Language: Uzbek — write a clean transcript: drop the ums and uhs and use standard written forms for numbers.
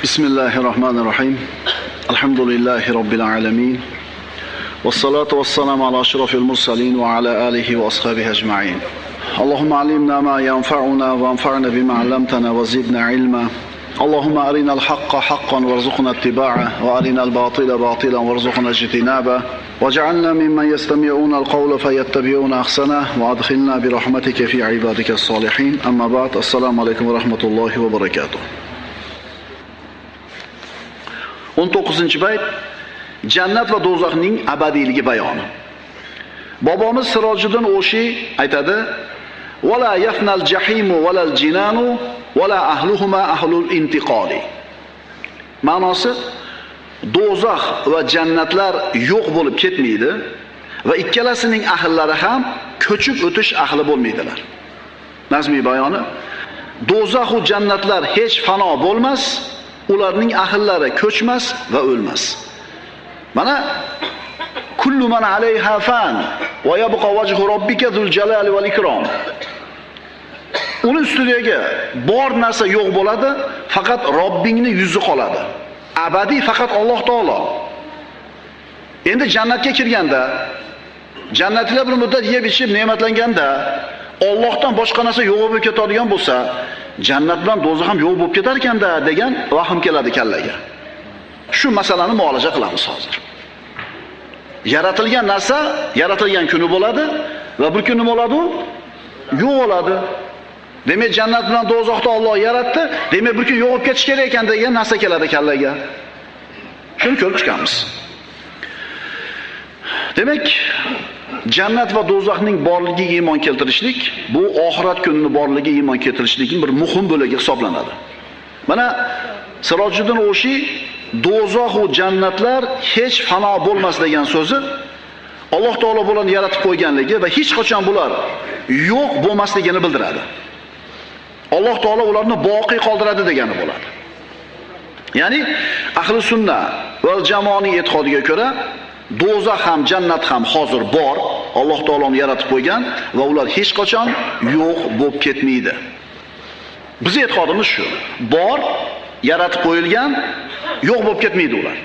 Bismillahirrahmanirrahim. Alhamdulillahi Rabbil alamin. Vessalatu vesselamu ala aşrafil mursalin ve ala alihi ve ashabihi ecma'in. Allahumma alimna ma yanfa'una ve anfa'na bima 'allamtana ve zidna ilma. Allahumma arinal haqqa haqqan warzuqna ittiba'a ve arinal batila batilan warzuqna ijtinaba. Waj'alna mimman yastami'una al-qawla fayattabi'una ahsana ve adkhilna bi rahmatika fi ibadikes salihin. Amma ba'd. Assalomu alaykum ve rahmatullohi ve berekatuh. 19. bayt jannat va do'zaxning abadiyligi bayoni. Bobomiz Sirojiddin O'shi aytadi: "Va la yafnal jahimu va lal jinanu va la ahluhuma ahlul intiqoli." Ma'nosi, do'zax va jannatlar yo'q bo'lib ketmaydi va ikkalasining ahllari ham ko'chib o'tish ahli bo'lmaydilar. Nazmiy bayoni: do'zax va jannatlar hech fano bo'lmas, ularning ahllari ko'chmas va o'lmas. Mana kullu man alayha fan va yabqa wajhu robbika zul jalali val ikrom. Uni ustidagi bor narsa yo'q bo'ladi, faqat Robbingning yuzi qoladi. Abadiy faqat Alloh taolo. Endi jannatga kirganda, jannatda bir muddat yeb ichib ne'matlanganda Allohdan boshqa narsa yo'q bo'lib ketadigan bo'lsa, jannat bilan do'zax ham yo'q bo'lib ketar ekanda degan vahm keladi kallaga. Shu masalani muolaja qilamiz hozir. Yaratilgan narsa yaratilgan kuni bo'ladi va bir kun nima bo'ladi? Yo'q bo'ladi. Demak, jannat bilan do'zaxni Alloh yaratdi, demak bir kun yo'q bo'lib ketish kerak ekan degan narsa keladi kallaga. Shuni ko'rib chiqamiz. Demak, jannat va do'zaxning borligiga iymon keltirishlik bu oxirat kunining borligiga iymon keltirishlikning bir muhim bo'ligi hisoblanadi. Mana Sirojiddin O'shi do'zax va jannatlar hech fano bo'lmas degan so'zi Alloh taolo bularni yaratib qo'yganligi va hech qachon bular yo'q bo'lmasligini bildiradi. Alloh taolo ularni boqiy qoldiradi degani bo'ladi. Ya'ni ahli sunna va jamoaning e'tiqodiga ko'ra do'zax ham jannat ham hozir bor, Alloh taoloni yaratib qo'ygan va ular hech qachon yo'q bo'lib ketmaydi. Bizning e'tiqodimiz shu. Bor, yaratib qo'yilgan, yo'q bo'lib ketmaydi ular.